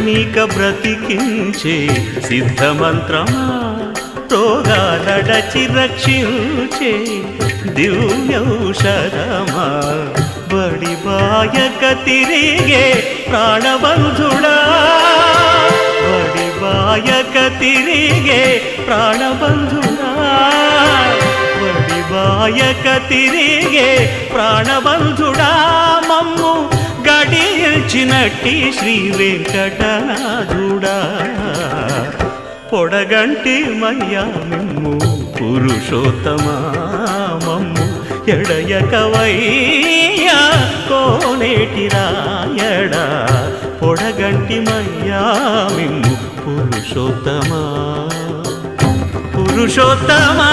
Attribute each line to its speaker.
Speaker 1: నీక బ్రతికించే సిద్ధమంత్రమా రోగాలడచి రక్షించే దివ్యౌషధమా బడి బాయక తిరిగే ప్రాణబంధుడా బడి బాయక తిరిగే ప్రాణబంధుడా బడి బాయక తిరిగే ప్రాణబంధుడా మమ్ము గడిచినట్టి శ్రీ వెంకటనాథుడా పొడగంటి మయ్యా మిమ్ము పురుషోత్తమా మమ్ము ఎడయకవయ్యా కోనేటి రాయడా పొడగంటి మయ్యా మిమ్ము పురుషోత్తమా పురుషోత్తమా